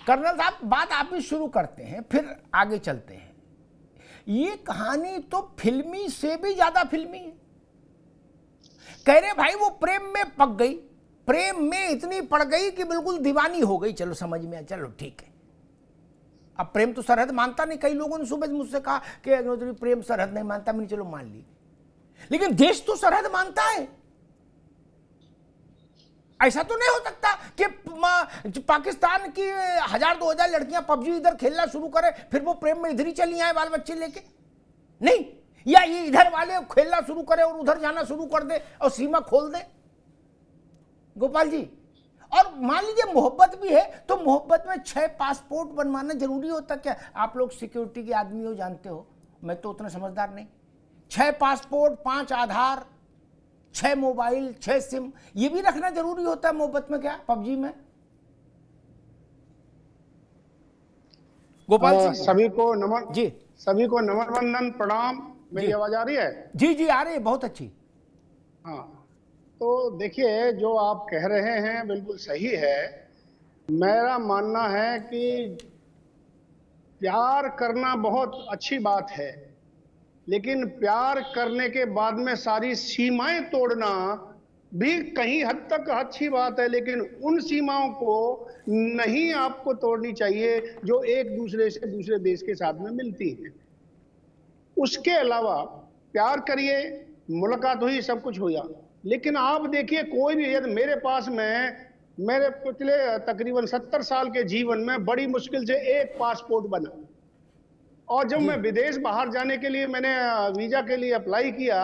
Colonel साहब, बात आप ही शुरू करते हैं, फिर आगे चलते हैं। ये कहानी तो फिल्मी से भी ज्यादा फिल्मी है। कह रहे भाई वो प्रेम में पक गई, प्रेम में इतनी पड़ गई कि बिल्कुल दीवानी हो गई। चलो समझ में आया, चलो ठीक है। अब प्रेम तो सरहद मानता नहीं। कई लोगों ने सुबह मुझसे कहा कि अग्निहोत्री प्रेम सरहद नहीं मानता। मैंने चलो मान ली, लेकिन देश तो सरहद मानता है। ऐसा तो नहीं हो सकता कि पाकिस्तान की 1000-2000 लड़कियां पबजी इधर खेलना शुरू करे, फिर वो प्रेम में इधर ही चली आए बाल बच्चे लेके। नहीं, या ये इधर वाले खेलना शुरू करे और उधर जाना शुरू कर दे और सीमा खोल दे। गोपाल जी, और मान लीजिए मोहब्बत भी है, तो मोहब्बत में 6 पासपोर्ट बनवाना जरूरी होता क्या? आप लोग सिक्योरिटी के आदमी हो, जानते हो, मैं तो उतना समझदार नहीं। 6 पासपोर्ट, 5 आधार, 6 मोबाइल, 6 सिम, ये भी रखना जरूरी होता है मोहब्बत में क्या, पबजी में? गोपाल सिंह सभी को नमन जी, सभी को नमन वंदन प्रणाम। मेरी आवाज आ रही है? जी जी आ रही है, बहुत अच्छी। हाँ, तो देखिए, जो आप कह रहे हैं बिल्कुल सही है। मेरा मानना है कि प्यार करना बहुत अच्छी बात है, लेकिन प्यार करने के बाद में सारी सीमाएं तोड़ना भी कहीं हद तक अच्छी बात है, लेकिन उन सीमाओं को नहीं आपको तोड़नी चाहिए जो एक दूसरे से दूसरे देश के साथ में मिलती हैं। उसके अलावा प्यार करिए, मुलाकात हुई, सब कुछ हुआ, लेकिन आप देखिए कोई भी, यदि मेरे पास में मेरे पिछले तकरीबन 70 साल के जीवन में बड़ी मुश्किल से एक पासपोर्ट बना, और जब मैं विदेश बाहर जाने के लिए मैंने वीजा के लिए अप्लाई किया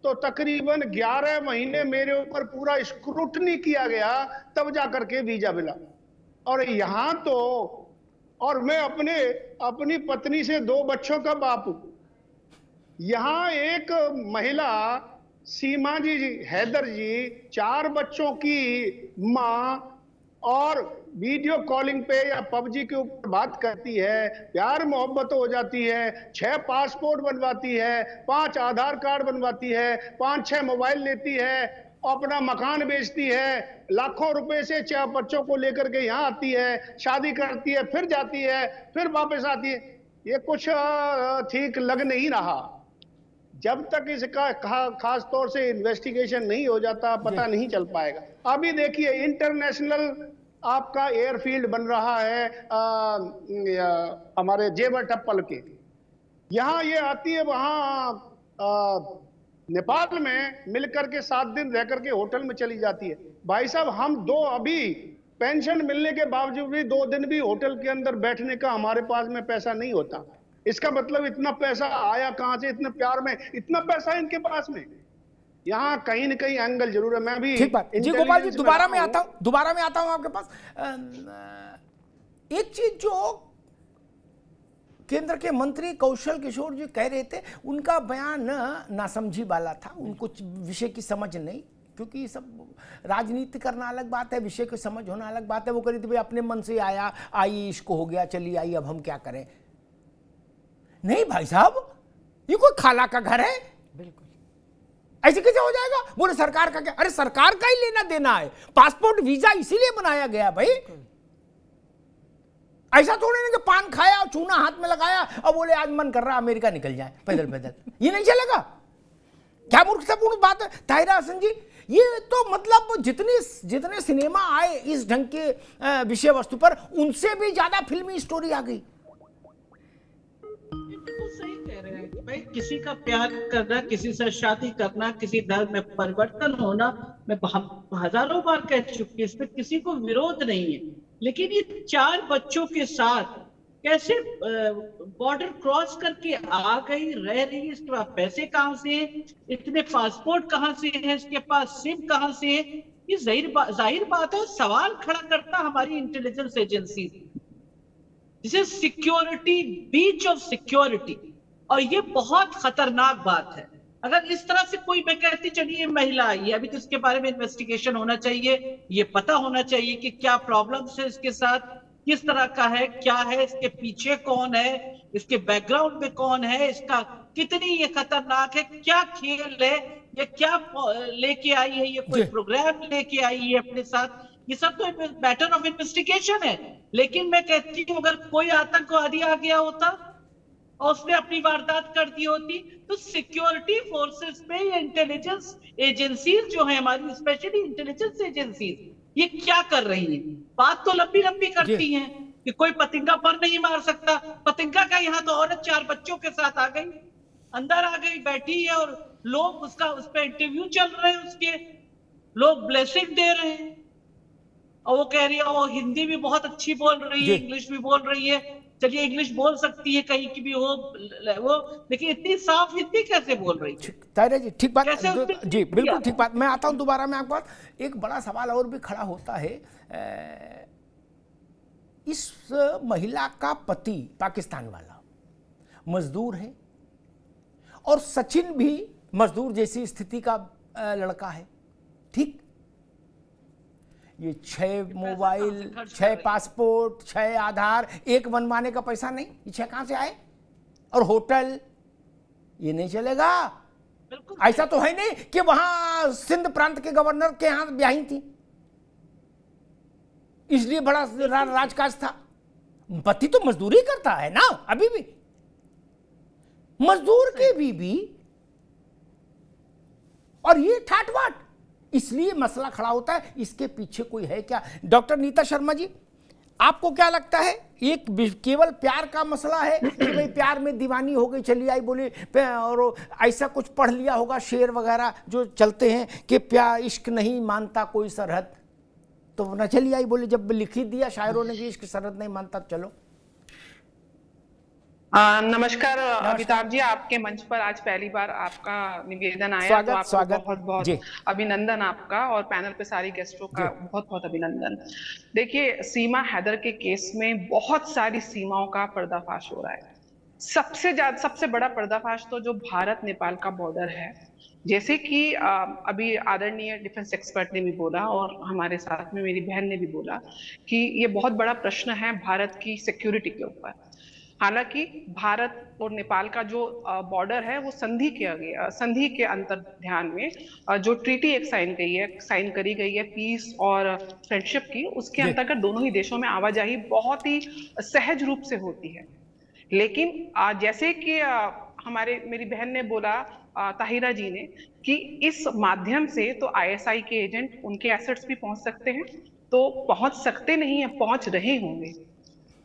तो तकरीबन 11 महीने मेरे ऊपर पूरा स्क्रूटनी किया गया, तब जाकर के वीजा मिला। और यहाँ तो, और मैं अपनी पत्नी से 2 बच्चों का बाप हूं। यहाँ एक महिला सीमा जी हैदर जी 4 बच्चों की माँ, और वीडियो कॉलिंग पे या पबजी के ऊपर बात करती है, प्यार मोहब्बत हो जाती है, 6 पासपोर्ट बनवाती है, 5 आधार कार्ड बनवाती है, 5-6 मोबाइल लेती है, अपना मकान बेचती है, लाखों रुपए से 4 बच्चों को लेकर के यहाँ आती है, शादी करती है, फिर जाती है, फिर वापस आती है। ये कुछ ठीक लग नहीं रहा। जब तक इसका खास तौर से इन्वेस्टिगेशन नहीं हो जाता, पता नहीं चल पाएगा। अभी देखिए, इंटरनेशनल आपका एयरफील्ड बन रहा है हमारे जेवर टप्पल के। यहाँ ये आती है, वहां नेपाल में मिलकर के 7 दिन रह करके होटल में चली जाती है। भाई साहब, हम 2 अभी पेंशन मिलने के बावजूद भी 2 दिन भी होटल के अंदर बैठने का हमारे पास में पैसा नहीं होता। इसका मतलब इतना पैसा आया कहां से? इतने प्यार में इतना पैसा है इनके पास में। यहाँ कहीं न कहीं एंगल जरूर है। मैं भी ठीक बात जी। गोपाल जी, दोबारा मैं आता हूं आपके पास। एक चीज जो केंद्र के मंत्री कौशल किशोर जी कह रहे थे, उनका बयान नासमझी वाला था। उनको विषय की समझ नहीं, क्योंकि सब राजनीति करना अलग बात है, विषय की समझ होना अलग बात है। वो कह रही थी भाई अपने मन से आया, आई, इसको हो गया, चली आई, अब हम क्या करें। नहीं भाई साहब, ये कोई खाला का घर है? बिल्कुल ऐसे कैसे हो जाएगा? बोले सरकार का क्या? अरे सरकार का ही लेना देना है, पासपोर्ट वीजा इसीलिए बनाया गया भाई। ऐसा थोड़ी नहीं कि पान खाया और चूना हाथ में लगाया और बोले आज मन कर रहा अमेरिका निकल जाए पैदल पैदल। ये नहीं चलेगा। क्या मूर्खतापूर्ण बात है ताहिरा हसन जी। ये तो मतलब जितने सिनेमा आए इस ढंग के विषय वस्तु पर, उनसे भी ज्यादा फिल्मी स्टोरी आ गई। सही कह रहे हैं भाई, किसी का प्यार करना, किसी से शादी करना, किसी धर्म में परिवर्तन होना, मैं हजारों बार कह चुकी, इसमें किसी को विरोध नहीं है। लेकिन ये 4 बच्चों के साथ कैसे बॉर्डर क्रॉस करके आ गई, रह रही है, इसके पास पैसे कहां से हैं, इतने पासपोर्ट कहां से हैं, इसके पास सिम कहां से है? ये जाहिर बात है, सवाल खड़ा करता हमारी intelligence agency. This is security, beach of security, और ये बहुत खतरनाक बात है। अगर इस तरह से कोई, मैं कहती चलिए महिला आई है, अभी तो इसके बारे में इन्वेस्टिगेशन होना चाहिए, ये पता होना चाहिए कि क्या प्रॉब्लम्स है इसके साथ, किस तरह का है, क्या है, इसके पीछे कौन है, इसके बैकग्राउंड में कौन है, इसका कितनी ये खतरनाक है, क्या खेल है, ये क्या लेके आई है, ये कोई प्रोग्राम लेके आई है अपने साथ, ये सब तो मैटर ऑफ इन्वेस्टिगेशन है। लेकिन मैं कहती हूँ अगर कोई आतंकवादी आ गया होता और उसने अपनी वारदात कर दी होती, तो सिक्योरिटी फोर्सेस में ये इंटेलिजेंस एजेंसीज जो है हमारी, स्पेशली इंटेलिजेंस एजेंसीज, ये क्या कर रही हैं? बात तो लंबी लंबी करती हैं कि कोई पतिंगा पर नहीं मार सकता। पतिंगा का यहाँ तो औरत 4 बच्चों के साथ आ गई, अंदर आ गई, बैठी है, और लोग उस पर इंटरव्यू चल रहे हैं, उसके लोग ब्लेसिंग दे रहे हैं, और वो कह रही है वो हिंदी भी बहुत अच्छी बोल रही है, इंग्लिश भी बोल रही है। चलिए इंग्लिश बोल सकती है कहीं की भी हो वो, लेकिन इतनी साफ हिंदी कैसे बोल रही है? तायरा जी ठीक बात, कैसे उसने जी बिल्कुल किया? ठीक बात। मैं आता हूं दोबारा में आपके पास। एक बड़ा सवाल और भी खड़ा होता है, इस महिला का पति पाकिस्तान वाला मजदूर है और सचिन भी मजदूर जैसी स्थिति का लड़का है, ठीक? ये 6 मोबाइल, 6 पासपोर्ट, 6 आधार, एक बनवाने का पैसा नहीं, ये 6 कहां से आए? और होटल, ये नहीं चलेगा। ऐसा तो है नहीं कि वहां सिंध प्रांत के गवर्नर के यहां ब्याही थी इसलिए बड़ा राजकाज था। पति तो मजदूरी करता है ना, अभी भी मजदूर की बीवी, और ये ठाट बाट, इसलिए मसला खड़ा होता है। इसके पीछे कोई है क्या? डॉक्टर नीता शर्मा जी, आपको क्या लगता है? एक केवल प्यार का मसला है कि भाई प्यार में दीवानी हो गई, चली आई बोली, और ऐसा कुछ पढ़ लिया होगा शेर वगैरह जो चलते हैं कि प्यार इश्क नहीं मानता कोई सरहद, तो न चली आई बोली, जब लिख ही दिया शायरों ने कि इश्क सरहद नहीं मानता, चलो। नमस्कार अमिताभ जी, आपके मंच पर आज पहली बार आपका निवेदन आया, तो आपको बहुत बहुत अभिनंदन आपका, और पैनल पे सारी गेस्टों का बहुत बहुत अभिनंदन। देखिए, सीमा हैदर के केस में बहुत सारी सीमाओं का पर्दाफाश हो रहा है। सबसे बड़ा पर्दाफाश तो जो भारत नेपाल का बॉर्डर है, जैसे कि अभी आदरणीय डिफेंस एक्सपर्ट ने भी बोला और हमारे साथ में मेरी बहन ने भी बोला कि ये बहुत बड़ा प्रश्न है भारत की सिक्योरिटी के ऊपर। हालांकि भारत और नेपाल का जो बॉर्डर है वो संधि के अंतर ध्यान में जो ट्रीटी एक साइन करी गई है पीस और फ्रेंडशिप की, उसके अंतर्गत दोनों ही देशों में आवाजाही बहुत ही सहज रूप से होती है। लेकिन जैसे कि मेरी बहन ने बोला, ताहिरा जी ने, कि इस माध्यम से तो आईएसआई के एजेंट उनके एसेट्स भी पहुंच सकते हैं, तो पहुंच सकते नहीं है, पहुंच रहे होंगे,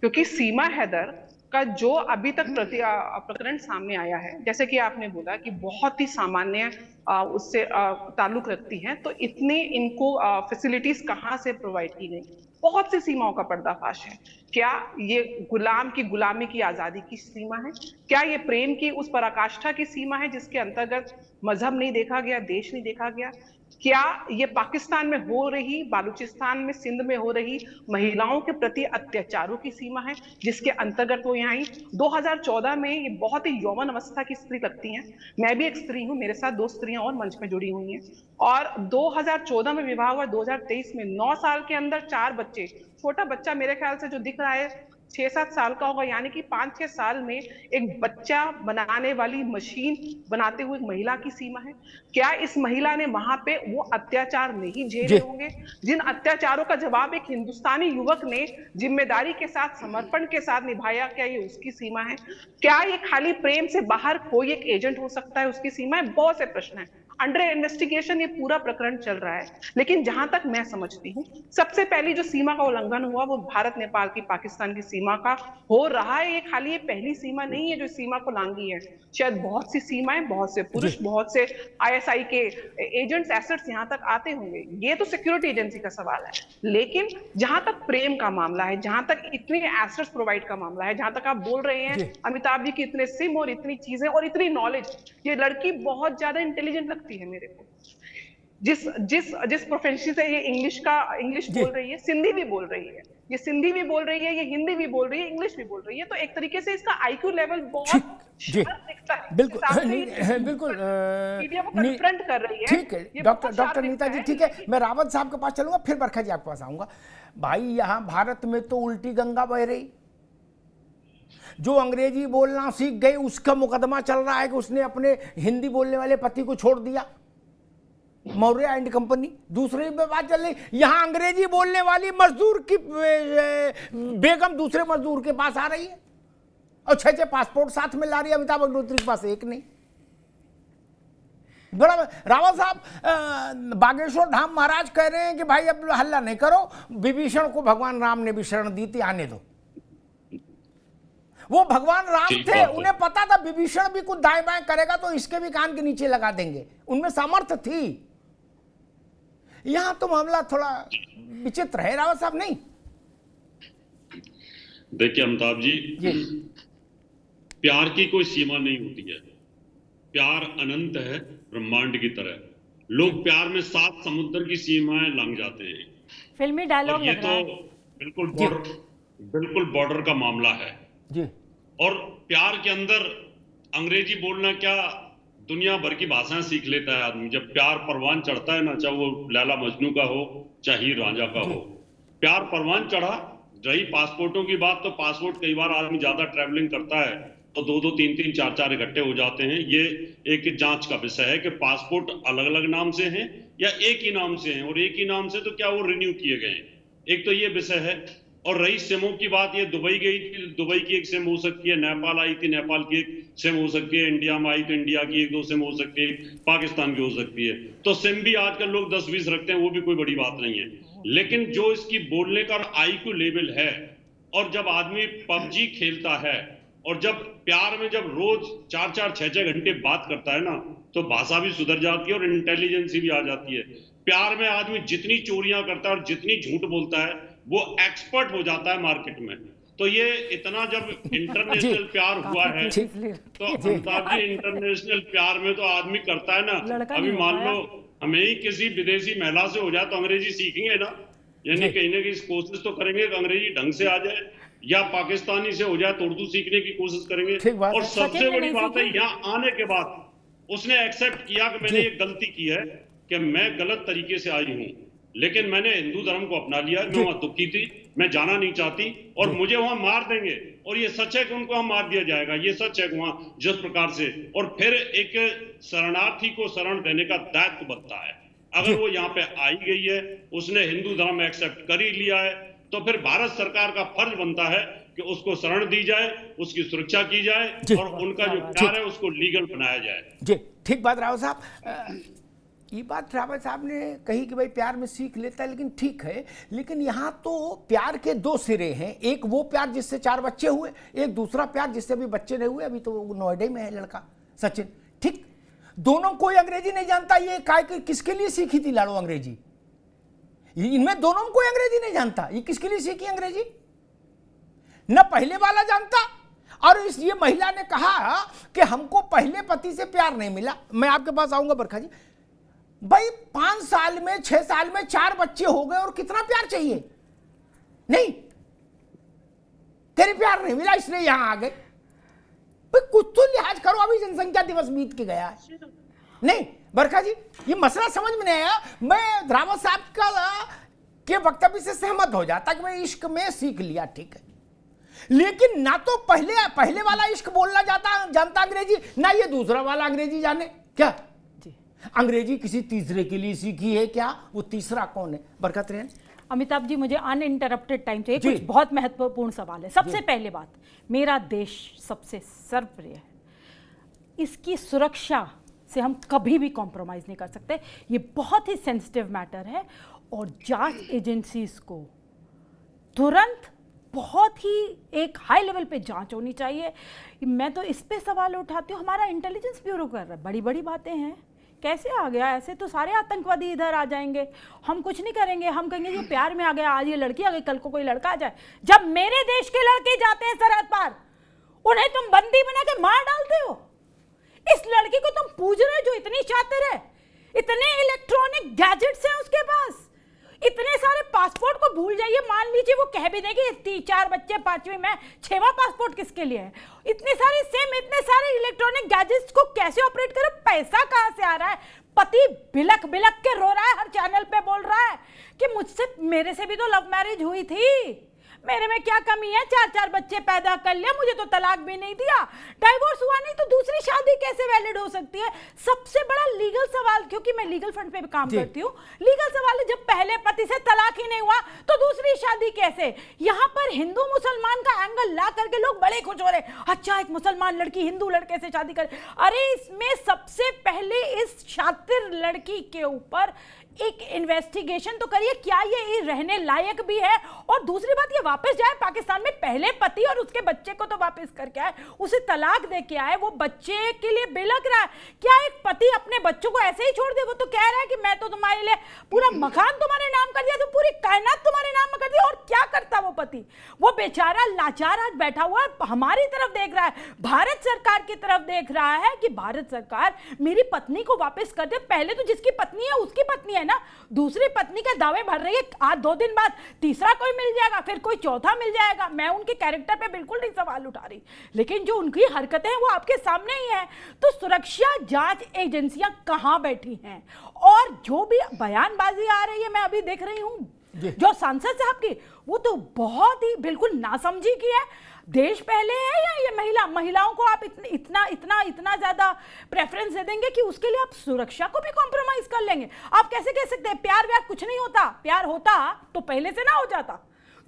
क्योंकि सीमा हैदर का जो अभी तक प्रकरण सामने आया है, जैसे कि आपने बोला कि बहुत ही सामान्य उससे ताल्लुक रखती हैं, तो इतने इनको फैसिलिटीज कहाँ से प्रोवाइड की गई? बहुत सी सीमाओं का पर्दाफाश है। क्या ये गुलाम की गुलामी की आजादी की सीमा है? क्या ये प्रेम की उस पराकाष्ठा की सीमा है जिसके अंतर्गत मजहब नहीं देखा गया, देश नहीं देखा गया? क्या ये पाकिस्तान में हो रही, बालूचिस्तान में, सिंध में हो रही महिलाओं के प्रति अत्याचारों की सीमा है जिसके अंतर्गत वो यहाँ आई? 2014 में ये बहुत ही यौवन अवस्था की स्त्री लगती हैं। मैं भी एक स्त्री हूँ, मेरे साथ 2 स्त्रियां और मंच में जुड़ी हुई हैं, और 2014 में विवाह हुआ, 2023 में 9 साल के अंदर 4 बच्चे। छोटा बच्चा मेरे ख्याल से जो दिख रहा है 6-7 साल का होगा, यानी कि 5-6 साल में एक बच्चा बनाने वाली मशीन बनाते हुए महिला की सीमा है। क्या इस महिला ने वहां पे वो अत्याचार नहीं झेले होंगे जिन अत्याचारों का जवाब एक हिंदुस्तानी युवक ने जिम्मेदारी के साथ, समर्पण के साथ निभाया? क्या ये उसकी सीमा है? क्या ये खाली प्रेम से बाहर कोई एक एजेंट हो सकता है, उसकी सीमा है? बहुत से प्रश्न हैं। अंडर इन्वेस्टिगेशन ये पूरा प्रकरण चल रहा है, लेकिन जहां तक मैं समझती हूँ, सबसे पहली जो सीमा का उल्लंघन हुआ वो भारत नेपाल की, पाकिस्तान की सीमा का हो रहा है। ये खाली ये पहली सीमा नहीं है जो सीमा को लांघी है, शायद बहुत सी सीमाएं, बहुत से पुरुष, बहुत से आईएसआई के एजेंट्स, एसेट्स यहाँ तक आते होंगे। ये तो सिक्योरिटी एजेंसी का सवाल है, लेकिन जहां तक प्रेम का मामला है, जहां तक इतने एसेट्स प्रोवाइड का मामला है, जहां तक आप बोल रहे हैं अमिताभ जी की इतने सिम और इतनी चीजें और इतनी नॉलेज, ये लड़की बहुत ज्यादा इंटेलिजेंट लगती है मेरे को। जिस प्रोफेशन से ये इंग्लिश बोल रही है, सिंधी भी बोल रही है, ये सिंधी भी बोल रही है, ये हिंदी भी बोल रही है, इंग्लिश भी बोल रही है, तो एक तरीके से इसका आईक्यू लेवल बहुत दिखता है। बिल्कुल बिल्कुल कन्फ्रंट कर रही है। ठीक है डॉक्टर नीता जी, ठीक है, मैं रावत साहब के पास चलूंगा, फिर बरखा जी आपके पास आऊंगा। भाई यहाँ भारत में तो उल्टी गंगा बह रही, जो अंग्रेजी बोलना सीख गई उसका मुकदमा चल रहा है कि उसने अपने हिंदी बोलने वाले पति को छोड़ दिया। Maurya and company. दूसरी पे बात चल रही, यहां अंग्रेजी बोलने वाली मजदूर की बेगम दूसरे मजदूर के पास आ रही है और 6 पासपोर्ट साथ में ला रही है। अमिताभ अग्निहोत्री के पास एक नहीं। बड़ा रावत साहब, बागेश्वर धाम महाराज कह रहे हैं कि भाई अब हल्ला नहीं करो, विभीषण को भगवान राम ने भी शरण दी थी, आने दो। वो भगवान राम थे, उन्हें पता था विभीषण भी कुछ दाएं बाएं करेगा तो इसके भी कान के नीचे लगा देंगे, उनमें सामर्थ्य थी। यहां तो मामला थोड़ा विचित्र है रावत साहब, नहीं? देखिए अमिताभ जी, प्यार की कोई सीमा नहीं होती है। प्यार अनंत है, ब्रह्मांड की तरह। लोग प्यार में 7 समुद्र की सीमाएं लंघ जाते हैं। फिल्मी डायलॉग लग रहा है। बिल्कुल बॉर्डर का मामला है जी। और प्यार के अंदर अंग्रेजी बोलना क्या, दुनिया भर की भाषाएं सीख लेता है आदमी। जब प्यार परवान चढ़ता है ना, चाहे वो लैला मजनू का हो चाहे हीर रांझा का हो, प्यार परवान चढ़ा। रही पासपोर्टों की बात, तो पासपोर्ट कई बार आदमी ज्यादा ट्रैवलिंग करता है तो 2-2, 3-3, 4-4 इकट्ठे हो जाते हैं। ये एक जांच का विषय है कि पासपोर्ट अलग अलग नाम से हैं या एक ही नाम से हैं, और एक ही नाम से तो क्या वो रिन्यू किए गए हैं। एक तो ये विषय है। और रही सिमों की बात, ये दुबई गई थी, दुबई की एक सिम हो सकती है, नेपाल आई थी, नेपाल की एक सिम हो सकती है, इंडिया में आई तो इंडिया की 1-2 सिम हो सकती है, पाकिस्तान की हो सकती है। तो सिम भी आजकल लोग 10-20 रखते हैं, वो भी कोई बड़ी बात नहीं है। लेकिन जो इसकी बोलने का IQ लेवल है, और जब आदमी PUBG खेलता है और जब प्यार में जब रोज 4-4, 6-6 घंटे बात करता है ना, तो भाषा भी सुधर जाती है और इंटेलिजेंसी भी आ जाती है। प्यार में आदमी जितनी चोरियां करता है और जितनी झूठ बोलता है, वो एक्सपर्ट हो जाता है मार्केट में। तो ये इतना जब इंटरनेशनल प्यार हुआ है, तो अमिताभ जी, इंटरनेशनल प्यार में तो आदमी करता है ना। अभी मान लो हमें ही किसी विदेशी महिला से हो जाए तो अंग्रेजी सीखेंगे ना, यानी कहीं ना कहीं कोशिश तो करेंगे कि अंग्रेजी ढंग से आ जाए, या पाकिस्तानी से हो जाए तो उर्दू सीखने की कोशिश करेंगे। और सबसे बड़ी बात है, यहाँ आने के बाद उसने एक्सेप्ट किया कि मैंने ये गलती की है, कि मैं गलत तरीके से आई हूँ, लेकिन मैंने हिंदू धर्म को अपना लिया। मैं वहां दुखी थी, मैं जाना नहीं चाहती, और मुझे वहां मार देंगे, और ये सच है कि उनको वहां मार दिया जाएगा, ये सच है वहां जिस प्रकार से। और फिर एक शरणार्थी को शरण देने का दायित्व बनता है। अगर वो यहाँ पे आई गई है, उसने हिंदू धर्म एक्सेप्ट कर ही लिया है, तो फिर भारत सरकार का फर्ज बनता है कि उसको शरण दी जाए, उसकी सुरक्षा की जाए, और उनका जो प्यार है उसको लीगल बनाया जाए। जी, ठीक बात रावत साहब। ये बात रावत साहब ने कही कि भाई प्यार में सीख लेता है, लेकिन ठीक है, लेकिन यहाँ तो प्यार के 2 सिरे हैं। एक वो प्यार जिससे 4 बच्चे हुए, एक दूसरा प्यार जिससे अभी बच्चे नहीं हुए, अभी तो नोएडा में है लड़का सचिन। ठीक, दोनों कोई अंग्रेजी नहीं जानता। ये किसके लिए सीखी थी लाड़ो अंग्रेजी? इनमें दोनों में कोई अंग्रेजी नहीं जानता। ये किसके लिए सीखी अंग्रेजी? न पहले वाला जानता, और इस ये महिला ने कहा कि हमको पहले पति से प्यार नहीं मिला। मैं आपके पास आऊंगा बरखा जी। भाई 5 साल में, 6 साल में 4 बच्चे हो गए, और कितना प्यार चाहिए? नहीं, तेरे प्यार नहीं मिला इसलिए यहां आ गए। भाई कुछ तो लिहाज करो, अभी जनसंख्या दिवस बीत के गया है। नहीं बरखा जी, ये मसला समझ में नहीं आया। मैं रावत साहब के वक्तव्य से सहमत हो जाता कि मैं इश्क में सीख लिया, ठीक है, लेकिन ना तो पहले वाला इश्क बोलना जानता अंग्रेजी, ना ये दूसरा वाला अंग्रेजी जाने। क्या अंग्रेजी किसी तीसरे के लिए सीखी है क्या? वो तीसरा कौन है? बरकत रेन। अमिताभ जी, मुझे अनइंटरप्टेड टाइम चाहिए। कुछ बहुत महत्वपूर्ण सवाल है। सबसे पहले बात, मेरा देश सबसे सर्वप्रिय है, इसकी सुरक्षा से हम कभी भी कॉम्प्रोमाइज नहीं कर सकते। ये बहुत ही सेंसिटिव मैटर है, और जांच एजेंसीज को तुरंत बहुत ही एक हाई लेवल पे जांच होनी चाहिए। मैं तो इस पे सवाल उठाती हूँ, हमारा इंटेलिजेंस ब्यूरो कर रहा है, बड़ी बड़ी बातें हैं, कैसे आ गया? ऐसे तो सारे आतंकवादी इधर आ जाएंगे, हम कुछ नहीं करेंगे, हम कहेंगे ये प्यार में आ गया, आज ये लड़की आ गई, कल को कोई लड़का आ जाए। जब मेरे देश के लड़के जाते हैं सरहद पार, उन्हें तुम बंदी बना के मार डालते हो। इस लड़की को तुम पूज रहे हो जो इतनी शातिर है, इतने इलेक्ट्रॉनिक गैजेट्स हैं उसके पास, इतने सारे पासपोर्ट को भूल जाइए। मान लीजिए वो कह भी देगी 4 बच्चे 5वीं में, 6वां पासपोर्ट किसके लिए है? इतने सारे सिम, इतने सारे इलेक्ट्रॉनिक गैजेट्स को कैसे ऑपरेट करें? पैसा कहां से आ रहा है? पति बिलक बिलक के रो रहा है, हर चैनल पे बोल रहा है कि मुझसे, मेरे से भी तो लव मैरिज हुई थी, मेरे में क्या कमी है, 4-4 बच्चे पैदा कर लिया, मुझे तो तलाक भी नहीं दिया, डाइवोर्स हुआ नहीं तो दूसरी शादी कैसे वैलिड हो सकती है? सबसे बड़ा लीगल सवाल, क्योंकि मैं लीगल फंड पे भी काम करती हूँ, लीगल सवाल है, जब पहले पति से तलाक ही नहीं हुआ तो दूसरी शादी कैसे? यहाँ पर हिंदू मुसलमान का एंगल ला करके लोग बड़े खुश हो रहे, अच्छा एक मुसलमान लड़की हिंदू लड़के से शादी करे। अरे इसमें सबसे पहले इस शातिर लड़की के ऊपर एक इन्वेस्टिगेशन तो करिए, क्या ये रहने लायक भी है? और दूसरी बात, ये वापस जाए पाकिस्तान में, पहले पति और उसके बच्चे को तो वापस करके आए, उसे तलाक दे के आए, वो बच्चे के लिए बिलक रहा है। क्या एक पति अपने बच्चों को ऐसे ही छोड़ दे? वो तो कह रहा है कि मैं तो तुम्हारे लिए पूरा मकान तुम्हारे नाम कर दिया, तो पूरी कायनात तुम्हारे नाम में कर दिया। और क्या करता वो पति? वो बेचारा लाचार आज बैठा हुआ है, हमारी तरफ देख रहा है, भारत सरकार की तरफ देख रहा है कि भारत सरकार मेरी पत्नी को वापस कर दे। पहले तो जिसकी पत्नी है उसकी पत्नी है ना, दूसरी पत्नी के दावे भर रही है, आज 2 दिन बाद तीसरा कोई मिल जाएगा, फिर कोई चौथा मिल जाएगा। मैं उनके कैरेक्टर पे बिल्कुल नहीं सवाल उठा रही, लेकिन जो उनकी हरकतें हैं वो आपके सामने ही है। तो सुरक्षा जांच एजेंसियां कहां बैठी हैं? और जो भी बयानबाजी आ रही है, मैं अभी देख रही हूं जो सांसद साहब की, वो तो बहुत ही बिल्कुल नासमझी की है। देश पहले है या ये महिलाओं को आप इतना ज्यादा प्रेफरेंस दे देंगे कि उसके लिए आप सुरक्षा को भी कॉम्प्रोमाइज कर लेंगे? आप कैसे कह सकते हैं प्यार व्यार कुछ नहीं होता? प्यार होता तो पहले से ना हो जाता,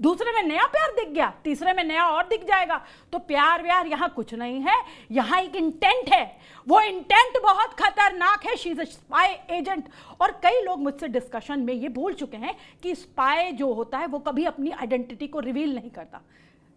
दूसरे में नया प्यार दिख गया, तीसरे में नया और दिख जाएगा। तो प्यार व्यार यहाँ कुछ नहीं है, यहाँ एक इंटेंट है, वो इंटेंट बहुत खतरनाक है। She is a spy agent. और कई लोग मुझसे डिस्कशन में ये भूल चुके हैं कि स्पाई जो होता है वो कभी अपनी आइडेंटिटी को रिवील नहीं करता।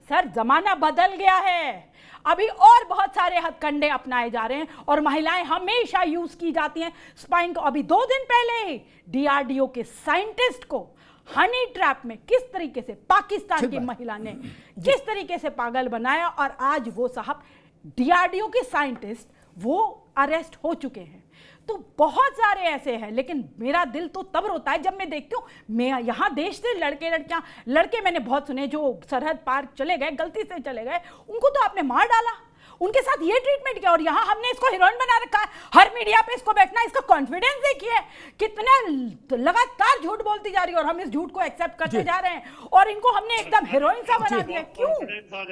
सर जमाना बदल गया है, अभी और बहुत सारे हथकंडे अपनाए जा रहे हैं और महिलाएं हमेशा यूज की जाती हैं स्पाइंग को। अभी 2 दिन पहले ही डीआरडीओ के साइंटिस्ट को हनी ट्रैप में किस तरीके से पाकिस्तान की महिला ने किस तरीके से पागल बनाया, और आज वो साहब डीआरडीओ के साइंटिस्ट वो अरेस्ट हो चुके हैं। तो बहुत सारे ऐसे हैं, लेकिन मेरा दिल तो तब रोता है जब मैं देखती हूँ मैं यहाँ देश से लड़के मैंने बहुत सुने जो सरहद पार चले गए, गलती से चले गए, उनको तो आपने मार डाला, उनके साथ ये ट्रीटमेंट किया, और यहाँ हमने इसको हीरोइन बना रखा है। हर मीडिया पे इसको बैठना, इसका कॉन्फिडेंस देखिए, कितने लगातार झूठ बोलती जा रही है और हम इस झूठ को एक्सेप्ट करते जा रहे हैं, और इनको हमने एकदम हीरोइन सा बना दिया। क्यों?